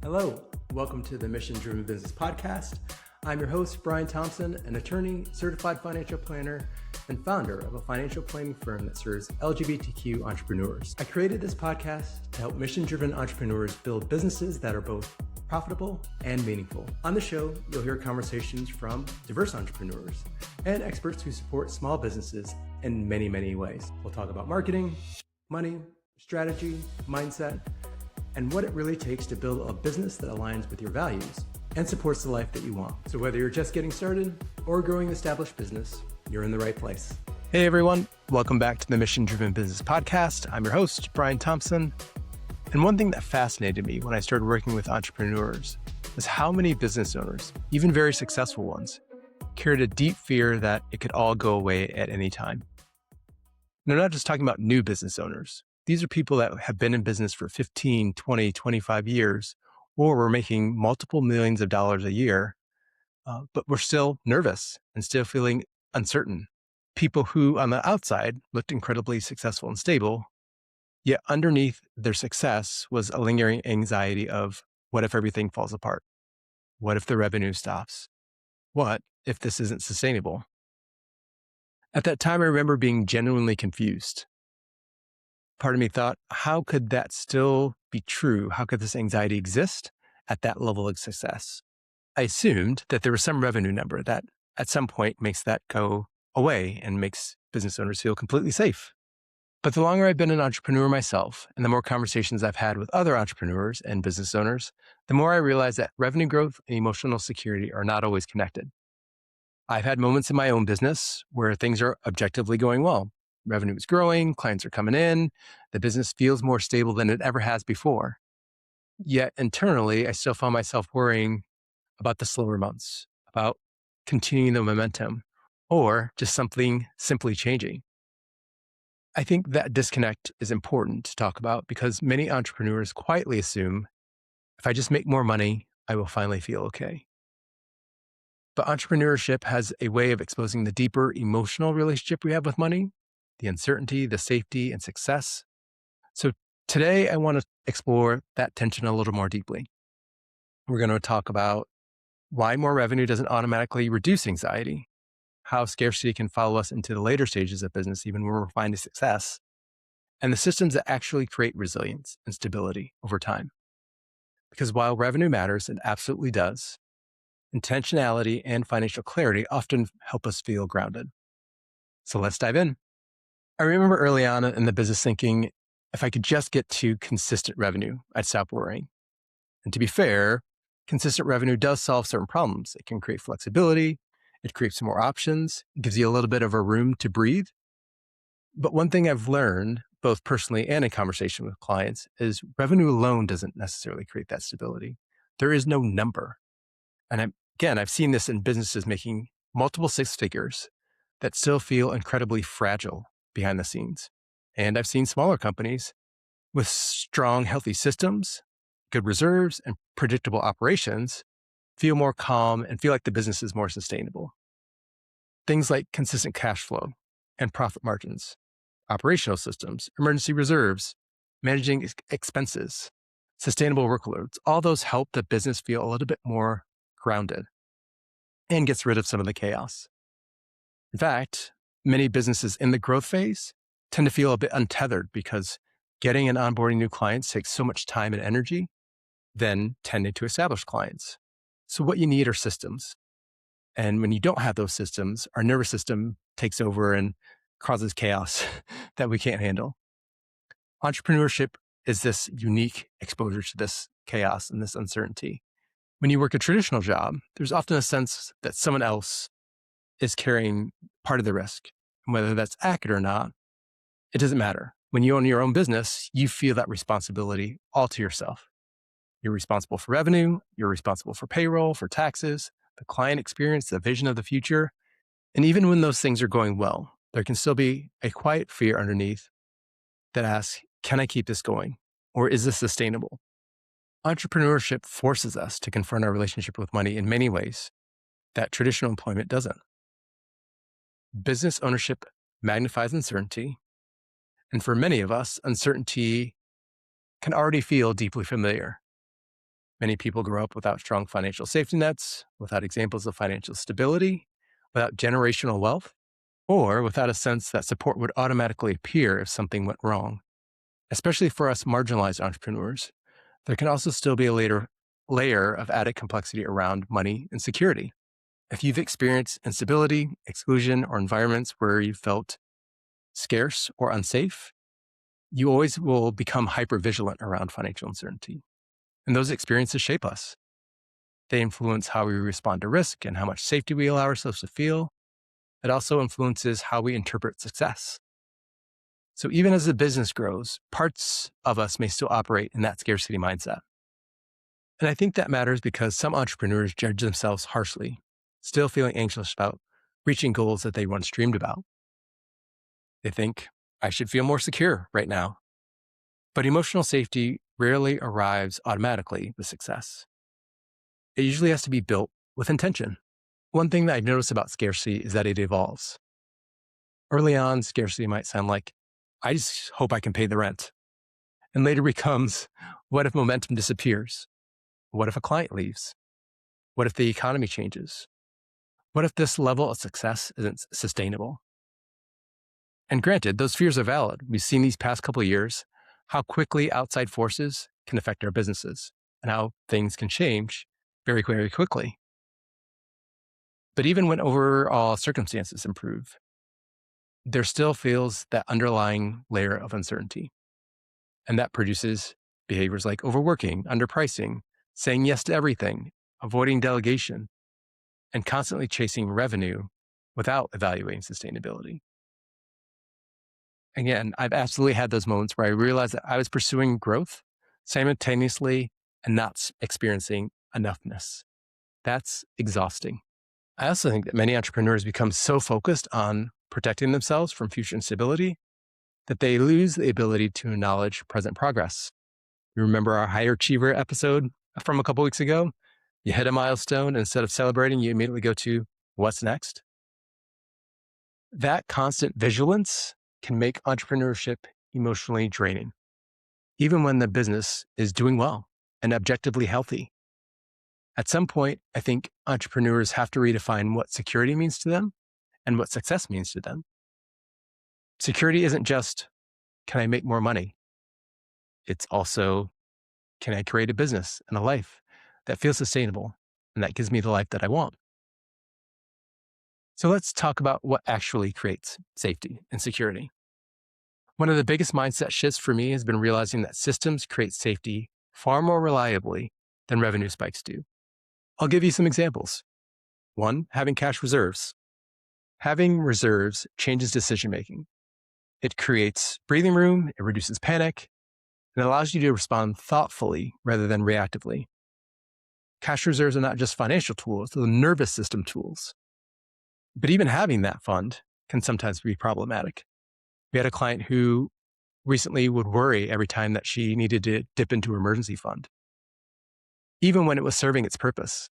Hello, welcome to the Mission Driven Business Podcast. I'm your host, Brian Thompson, an attorney, certified financial planner, and founder of a financial planning firm that serves LGBTQ entrepreneurs. I created this podcast to help mission-driven entrepreneurs build businesses that are both profitable and meaningful. On the show, you'll hear conversations from diverse entrepreneurs and experts who support small businesses in many, many ways. We'll talk about marketing, money, strategy, mindset, and what it really takes to build a business that aligns with your values and supports the life that you want. So whether you're just getting started or growing an established business, you're in the right place. Hey everyone, welcome back to the Mission Driven Business Podcast. I'm your host, Brian Thompson. And one thing that fascinated me when I started working with entrepreneurs was how many business owners, even very successful ones, carried a deep fear that it could all go away at any time. And I'm not just talking about new business owners. These are people that have been in business for 15, 20, 25 years, or were making multiple millions of dollars a year, but were still nervous and still feeling uncertain. People who on the outside looked incredibly successful and stable, yet underneath their success was a lingering anxiety of, what if everything falls apart? What if the revenue stops? What if this isn't sustainable? At that time, I remember being genuinely confused. Part of me thought, how could that still be true? How could this anxiety exist at that level of success? I assumed that there was some revenue number that at some point makes that go away and makes business owners feel completely safe. But the longer I've been an entrepreneur myself, and the more conversations I've had with other entrepreneurs and business owners, the more I realize that revenue growth and emotional security are not always connected. I've had moments in my own business where things are objectively going well. Revenue is growing, clients are coming in, the business feels more stable than it ever has before. Yet internally, I still found myself worrying about the slower months, about continuing the momentum, or just something simply changing. I think that disconnect is important to talk about because many entrepreneurs quietly assume, if I just make more money, I will finally feel okay. But entrepreneurship has a way of exposing the deeper emotional relationship we have with money, the uncertainty, the safety, and success. So today I want to explore that tension a little more deeply. We're going to talk about why more revenue doesn't automatically reduce anxiety, how scarcity can follow us into the later stages of business, even when we're finding success, and the systems that actually create resilience and stability over time. Because while revenue matters, it absolutely does, intentionality and financial clarity often help us feel grounded. So let's dive in. I remember early on in the business thinking, if I could just get to consistent revenue, I'd stop worrying. And to be fair, consistent revenue does solve certain problems. It can create flexibility. It creates more options. It gives you a little bit of a room to breathe. But one thing I've learned, both personally and in conversation with clients, is revenue alone doesn't necessarily create that stability. There is no number. And I've seen this in businesses making multiple six figures that still feel incredibly fragile behind the scenes. And I've seen smaller companies with strong, healthy systems, good reserves, and predictable operations feel more calm and feel like the business is more sustainable. Things like consistent cash flow and profit margins, operational systems, emergency reserves, managing expenses, sustainable workloads, all those help the business feel a little bit more grounded and gets rid of some of the chaos. In fact, many businesses in the growth phase tend to feel a bit untethered because getting and onboarding new clients takes so much time and energy than tending to establish clients. So what you need are systems. And when you don't have those systems, our nervous system takes over and causes chaos that we can't handle. Entrepreneurship is this unique exposure to this chaos and this uncertainty. When you work a traditional job, there's often a sense that someone else is carrying part of the risk. And whether that's accurate or not, it doesn't matter. When you own your own business, you feel that responsibility all to yourself. You're responsible for revenue, you're responsible for payroll, for taxes, the client experience, the vision of the future. And even when those things are going well, there can still be a quiet fear underneath that asks, can I keep this going? Or is this sustainable? Entrepreneurship forces us to confront our relationship with money in many ways that traditional employment doesn't. Business ownership magnifies uncertainty. And for many of us, uncertainty can already feel deeply familiar. Many people grow up without strong financial safety nets, without examples of financial stability, without generational wealth, or without a sense that support would automatically appear if something went wrong. Especially for us marginalized entrepreneurs, there can also still be a layer of added complexity around money and security. If you've experienced instability, exclusion, or environments where you felt scarce or unsafe, you always will become hypervigilant around financial uncertainty. And those experiences shape us. They influence how we respond to risk and how much safety we allow ourselves to feel. It also influences how we interpret success. So even as the business grows, parts of us may still operate in that scarcity mindset. And I think that matters because some entrepreneurs judge themselves harshly, still feeling anxious about reaching goals that they once dreamed about. They think, I should feel more secure right now. But emotional safety rarely arrives automatically with success. It usually has to be built with intention. One thing that I've noticed about scarcity is that it evolves. Early on, scarcity might sound like, I just hope I can pay the rent. And later becomes, what if momentum disappears? What if a client leaves? What if the economy changes? What if this level of success isn't sustainable? And granted, those fears are valid. We've seen these past couple of years how quickly outside forces can affect our businesses and how things can change very, very quickly. But even when overall circumstances improve, there still feels that underlying layer of uncertainty. And that produces behaviors like overworking, underpricing, saying yes to everything, avoiding delegation, and constantly chasing revenue without evaluating sustainability. Again, I've absolutely had those moments where I realized that I was pursuing growth simultaneously and not experiencing enoughness. That's exhausting. I also think that many entrepreneurs become so focused on protecting themselves from future instability that they lose the ability to acknowledge present progress. You remember our higher achiever episode from a couple weeks ago? You hit a milestone, and instead of celebrating, you immediately go to what's next. That constant vigilance can make entrepreneurship emotionally draining, even when the business is doing well and objectively healthy. At some point, I think entrepreneurs have to redefine what security means to them and what success means to them. Security isn't just, can I make more money? It's also, can I create a business and a life that feels sustainable and that gives me the life that I want? So let's talk about what actually creates safety and security. One of the biggest mindset shifts for me has been realizing that systems create safety far more reliably than revenue spikes do. I'll give you some examples. One, having cash reserves. Having reserves changes decision making. It creates breathing room, it reduces panic, and it allows you to respond thoughtfully rather than reactively. Cash reserves are not just financial tools, they're nervous system tools. But even having that fund can sometimes be problematic. We had a client who recently would worry every time that she needed to dip into her emergency fund, even when it was serving its purpose.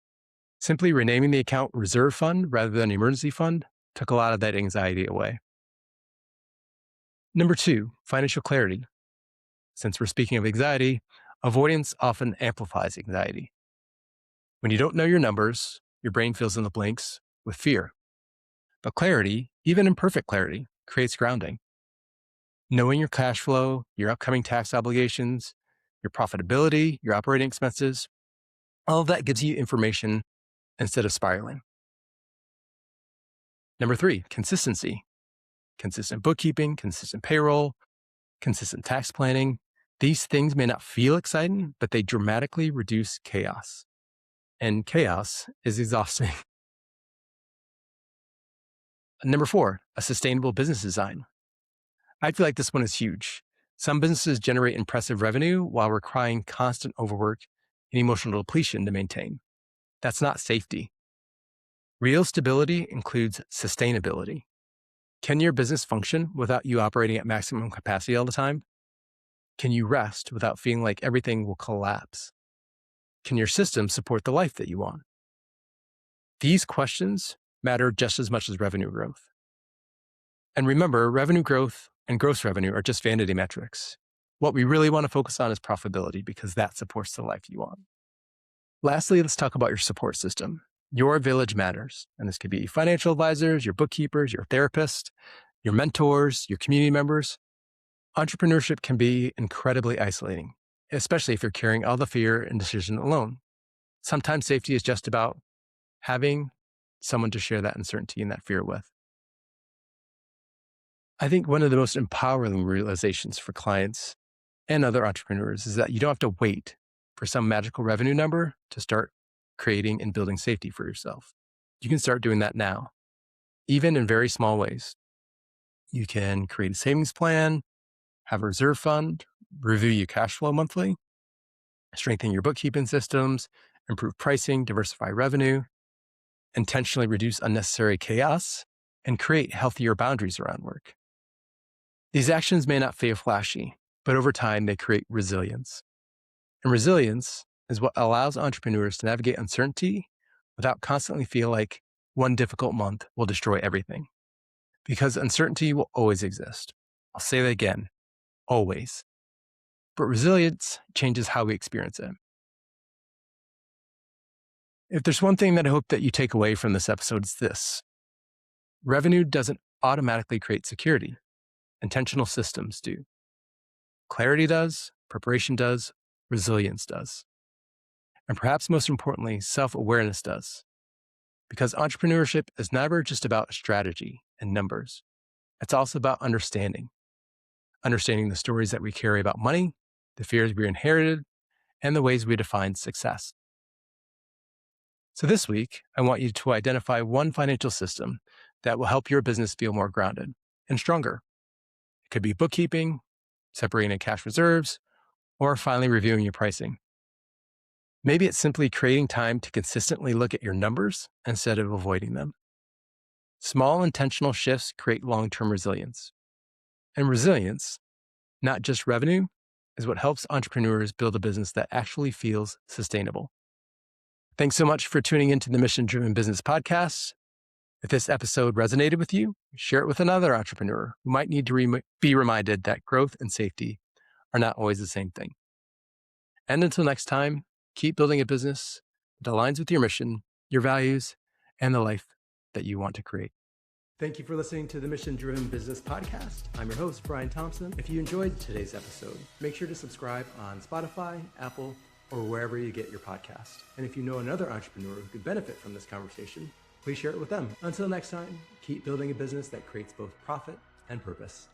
Simply renaming the account reserve fund rather than emergency fund took a lot of that anxiety away. Number two, financial clarity. Since we're speaking of anxiety, avoidance often amplifies anxiety. When you don't know your numbers, your brain fills in the blanks with fear. But clarity, even imperfect clarity, creates grounding. Knowing your cash flow, your upcoming tax obligations, your profitability, your operating expenses, all of that gives you information instead of spiraling. Number three, consistency. Consistent bookkeeping, consistent payroll, consistent tax planning. These things may not feel exciting, but they dramatically reduce chaos. And chaos is exhausting. Number four, a sustainable business design. I feel like this one is huge. Some businesses generate impressive revenue while requiring constant overwork and emotional depletion to maintain. That's not safety. Real stability includes sustainability. Can your business function without you operating at maximum capacity all the time? Can you rest without feeling like everything will collapse? Can your system support the life that you want? These questions matter just as much as revenue growth. And remember, revenue growth and gross revenue are just vanity metrics. What we really want to focus on is profitability because that supports the life you want. Lastly, let's talk about your support system. Your village matters, and this could be financial advisors, your bookkeepers, your therapist, your mentors, your community members. Entrepreneurship can be incredibly isolating, especially if you're carrying all the fear and decision alone. Sometimes safety is just about having someone to share that uncertainty and that fear with. I think one of the most empowering realizations for clients and other entrepreneurs is that you don't have to wait for some magical revenue number to start creating and building safety for yourself. You can start doing that now, even in very small ways. You can create a savings plan, have a reserve fund, review your cash flow monthly, strengthen your bookkeeping systems, improve pricing, diversify revenue, intentionally reduce unnecessary chaos, and create healthier boundaries around work. These actions may not feel flashy, but over time they create resilience. And resilience is what allows entrepreneurs to navigate uncertainty without constantly feel like one difficult month will destroy everything. Because uncertainty will always exist. I'll say that again, always. But resilience changes how we experience it. If there's one thing that I hope that you take away from this episode, it's this. Revenue doesn't automatically create security. Intentional systems do. Clarity does, preparation does, resilience does. And perhaps most importantly, self-awareness does. Because entrepreneurship is never just about strategy and numbers. It's also about understanding. Understanding the stories that we carry about money, the fears we inherited, and the ways we define success. So this week, I want you to identify one financial system that will help your business feel more grounded and stronger. It could be bookkeeping, separating cash reserves, or finally reviewing your pricing. Maybe it's simply creating time to consistently look at your numbers instead of avoiding them. Small intentional shifts create long-term resilience. And resilience, not just revenue, is what helps entrepreneurs build a business that actually feels sustainable. Thanks so much for tuning into the Mission Driven Business Podcast. If this episode resonated with you, share it with another entrepreneur who might need to be reminded that growth and safety are not always the same thing. And until next time, keep building a business that aligns with your mission, your values, and the life that you want to create. Thank you for listening to the Mission Driven Business Podcast. I'm your host, Brian Thompson. If you enjoyed today's episode, make sure to subscribe on Spotify, Apple, or wherever you get your podcast. And if you know another entrepreneur who could benefit from this conversation, please share it with them. Until next time, keep building a business that creates both profit and purpose.